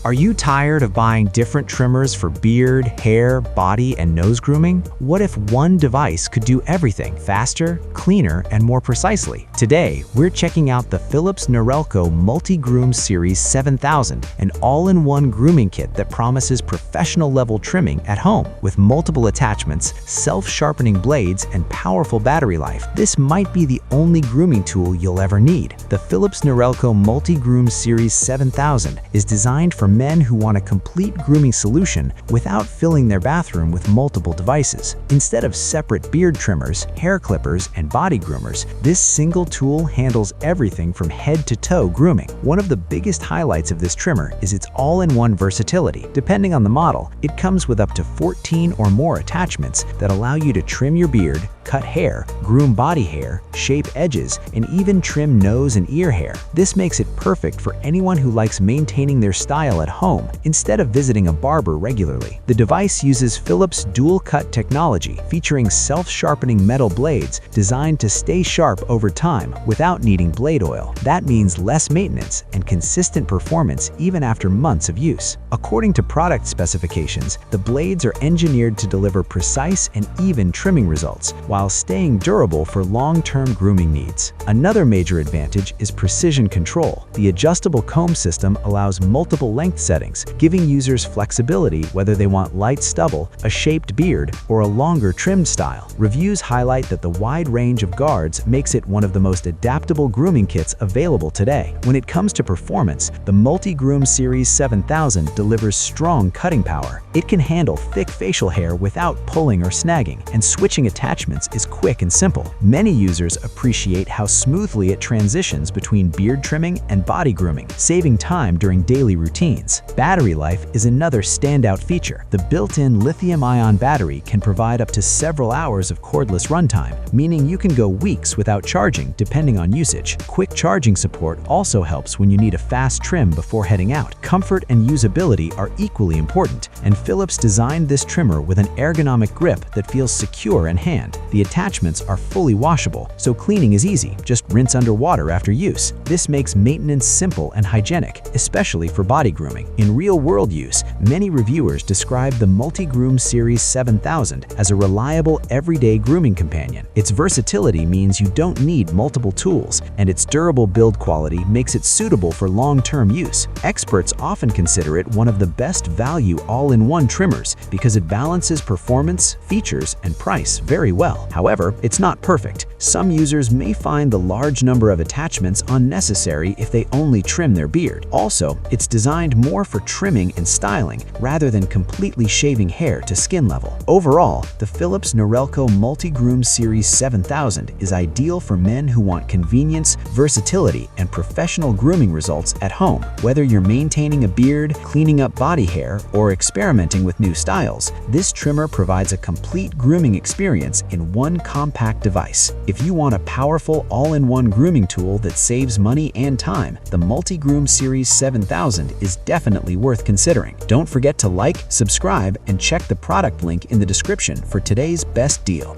Are you tired of buying different trimmers for beard, hair, body, and nose grooming? What if one device could do everything faster, cleaner, and more precisely? Today, we're checking out the Philips Norelco Multigroom Series 7000, an all-in-one grooming kit that promises professional-level trimming at home. With multiple attachments, self-sharpening blades, and powerful battery life, this might be the only grooming tool you'll ever need. The Philips Norelco Multigroom Series 7000 is designed for men who want a complete grooming solution without filling their bathroom with multiple devices. Instead of separate beard trimmers, hair clippers, and body groomers, this single tool handles everything from head to toe grooming. One of the biggest highlights of this trimmer is its all-in-one versatility. Depending on the model, it comes with up to 14 or more attachments that allow you to trim your beard, cut hair, groom body hair, shape edges, and even trim nose and ear hair. This makes it perfect for anyone who likes maintaining their style at home instead of visiting a barber regularly. The device uses Philips dual-cut technology, featuring self-sharpening metal blades designed to stay sharp over time without needing blade oil. That means less maintenance and consistent performance even after months of use. According to product specifications, the blades are engineered to deliver precise and even trimming results, while staying durable for long-term grooming needs. Another major advantage is precision control. The adjustable comb system allows multiple length settings, giving users flexibility whether they want light stubble, a shaped beard, or a longer trimmed style. Reviews highlight that the wide range of guards makes it one of the most adaptable grooming kits available today. When it comes to performance, the Multigroom Series 7000 delivers strong cutting power. It can handle thick facial hair without pulling or snagging, and switching attachments is quick and simple. Many users appreciate how smoothly it transitions between beard trimming and body grooming, saving time during daily routines. Battery life is another standout feature. The built-in lithium-ion battery can provide up to several hours of cordless runtime, meaning you can go weeks without charging depending on usage. Quick charging support also helps when you need a fast trim before heading out. Comfort and usability are equally important, and Philips designed this trimmer with an ergonomic grip that feels secure in hand. The attachments are fully washable, so cleaning is easy. Just rinse under water after use. This makes maintenance simple and hygienic, especially for body grooming. In real-world use, many reviewers describe the Multigroom Series 7000 as a reliable, everyday grooming companion. Its versatility means you don't need multiple tools, and its durable build quality makes it suitable for long-term use. Experts often consider it one of the best value all-in-one trimmers because it balances performance, features, and price very well. However, it's not perfect. Some users may find the large number of attachments unnecessary if they only trim their beard. Also, it's designed more for trimming and styling rather than completely shaving hair to skin level. Overall, the Philips Norelco Multigroom Series 7000 is ideal for men who want convenience, versatility, and professional grooming results at home. Whether you're maintaining a beard, cleaning up body hair, or experimenting with new styles, this trimmer provides a complete grooming experience in one compact device. If you want a powerful all-in-one grooming tool that saves money and time, the Multigroom Series 7000 is definitely worth considering. Don't forget to like, subscribe, and check the product link in the description for today's best deal.